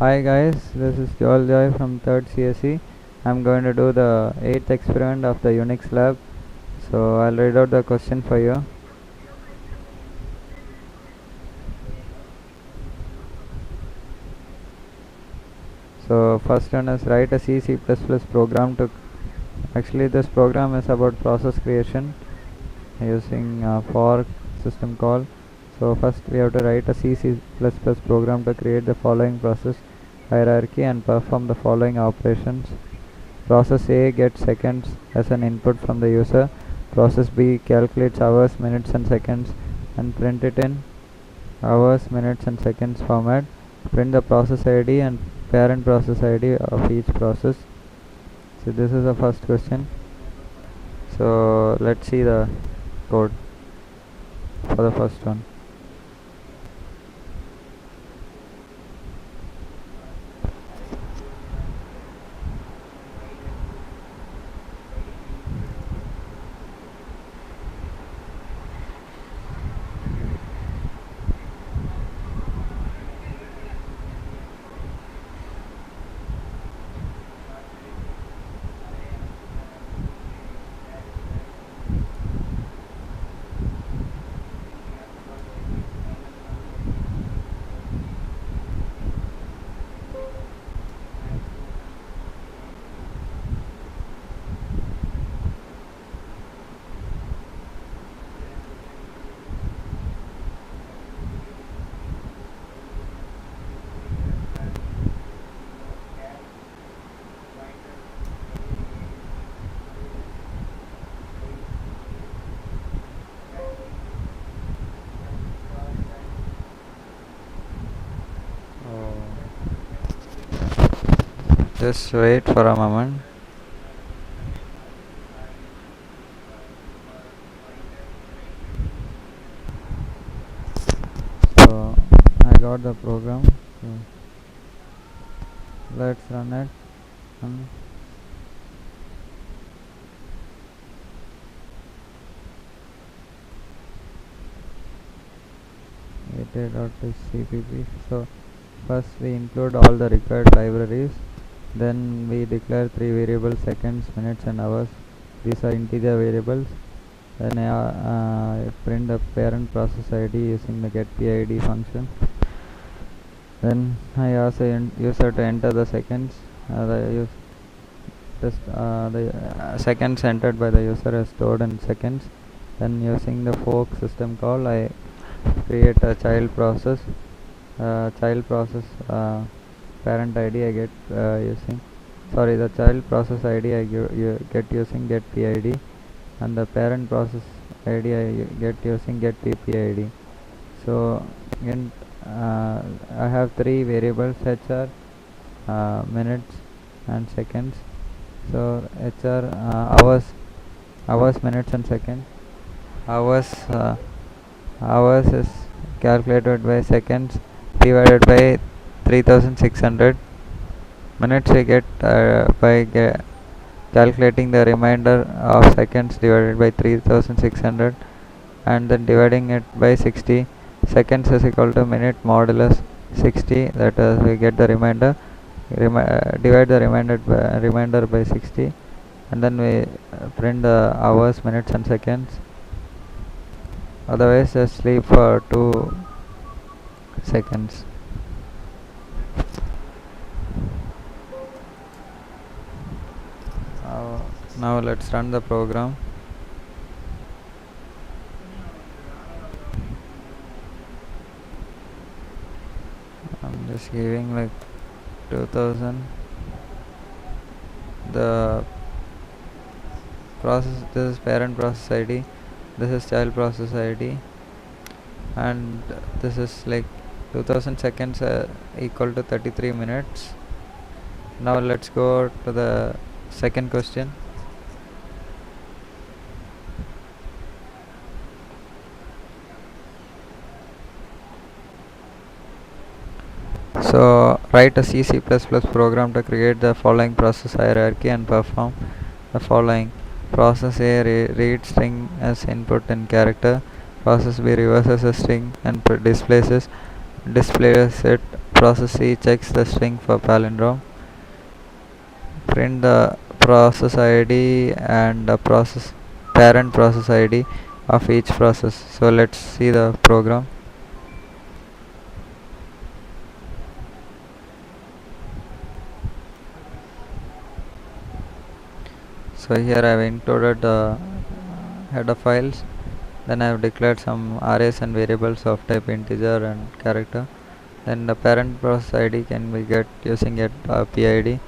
Hi guys, this is Joel Joy from 3rd CSE. I'm going to do the 8th experiment of the Unix lab. So I'll read out the question for you. So first one is write a C++ program to, actually this program is about process creation using for system call. So first we have to write a C++ program to create the following process hierarchy and perform the following operations. Process A gets seconds as an input from the user. Process B calculates hours, minutes and seconds and print it in hours, minutes and seconds format. Print the process ID and parent process ID of each process. So this is the first question. So let's see the code for the first one. Just wait for a moment. So I got the program. So let's run it. Cpp. So first we include all the required libraries. Then we declare three variables: seconds, minutes and hours. These are integer variables. Then I print the parent process ID using the getPID function. Then I ask the user to enter the seconds. The seconds entered by the user is stored in seconds. Then using the fork system call, I create a child process. Parent ID I get the child process ID I get using getPID, and the parent process ID I get using getPPID. So I have three variables: HR, minutes and seconds. So HR, hours, minutes and seconds. Hours is calculated by seconds divided by 3600. Minutes we get by calculating the remainder of seconds divided by 3600 and then dividing it by 60. Seconds is equal to minute modulus 60, that is we get the remainder. Divide the remainder by 60 and then we print the hours, minutes and seconds. Otherwise just sleep for 2 seconds. Now let's run the program. I'm just giving like 2000. The process, this is parent process ID, this is child process ID, and this is like 2000 seconds equal to 33 minutes. Now let's go to the second question. So write a C++ program to create the following process hierarchy and perform the following. Process A reads string as input in character. Process B reverses a string and displays it process C checks the string for palindrome. Print the process ID and the parent process ID of each process. So let's see the program. So here I have included the header files. Then I have declared some arrays and variables of type integer and character. Then the parent process ID can be get using get PID.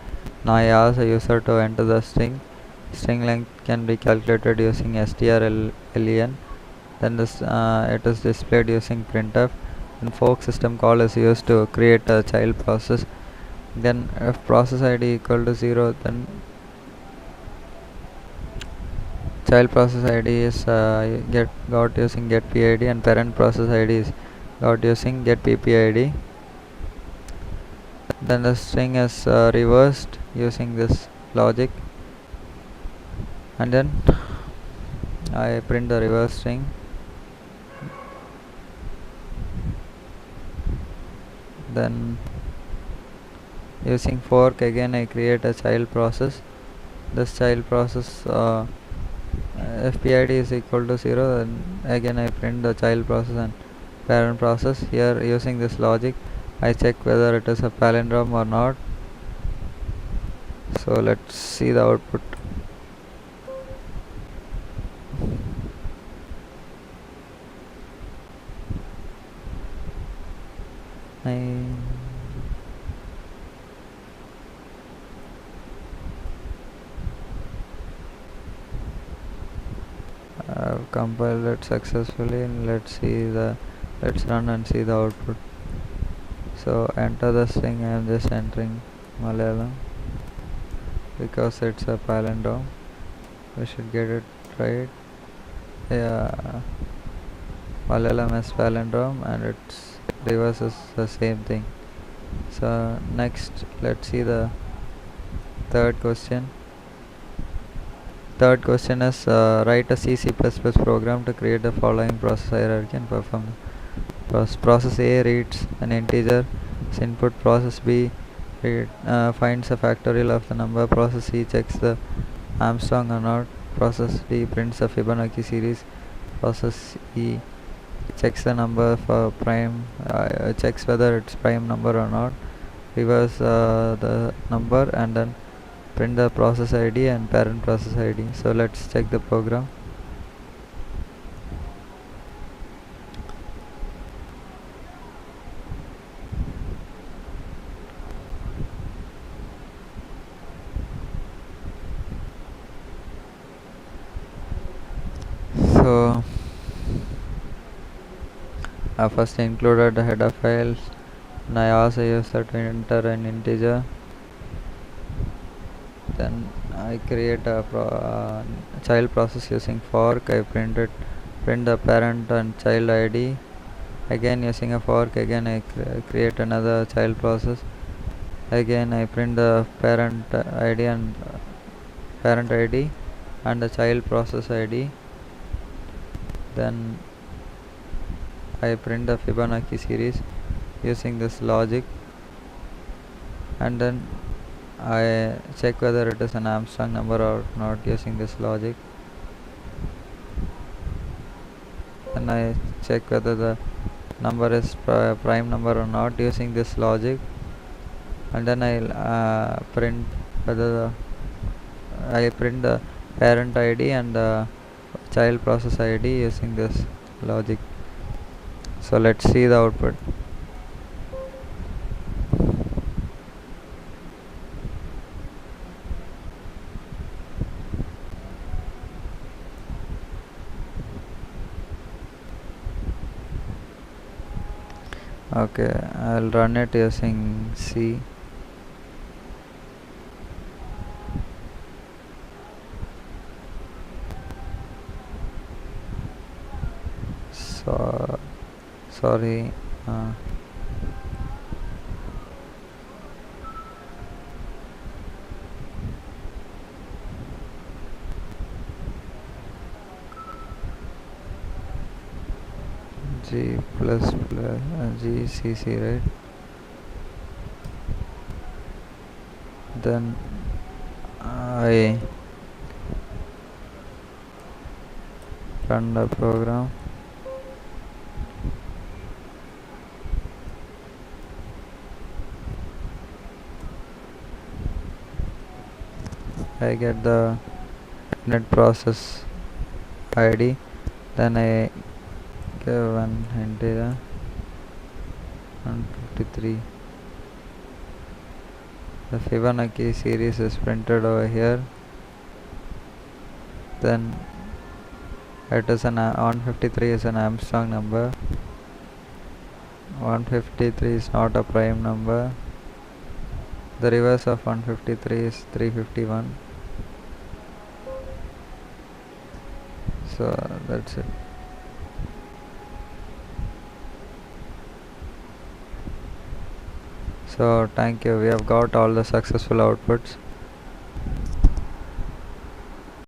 Now I ask the user to enter the string. String length can be calculated using strlen. Then it is displayed using printf. And fork system call is used to create a child process. Then if process ID equal to 0, then child process ID is got using get PID, and parent process ID is got using get PPID. Then the string is reversed using this logic, and then I print the reverse string. Then using fork again I create a child process. This child process if PID is equal to 0, then again I print the child process and parent process. Here using this logic I check whether it is a palindrome or not. So let's see the output. I have compiled it successfully, and let's run and see the output. So enter the string. I am just entering Malayalam because it's a palindrome. We should get it right. Yeah, Malayalam is palindrome and its reverse is the same thing. So next let's see the third question. Third question is write a C program to create the following process hierarchy and perform the process A reads an integer as input, process B finds a factorial of the number, process C checks the Armstrong or not, process D prints a Fibonacci series, process E checks the number for prime, checks whether it's prime number or not, reverse the number, and then print the process ID and parent process ID. So let's check the program. So I first included the header files, and I asked the user to enter an integer. Then I create a child process using fork. I print the parent and child ID. Again using a fork, again I create another child process. Again I print the parent ID and the child process ID. Then I print the Fibonacci series using this logic, and then I check whether it is an Armstrong number or not using this logic. Then I check whether the number is prime number or not using this logic, and then I print the parent ID and the child process ID using this logic. So let's see the output. Okay, I'll run it using C. So sorry. G++ GCC, right? Then I run the program. I get the net process ID. Then I give one integer 153. The Fibonacci series is printed over here. Then it is an 153 is an Armstrong number. 153 is not a prime number. The reverse of 153 is 351. So that's it. So thank you. We have got all the successful outputs.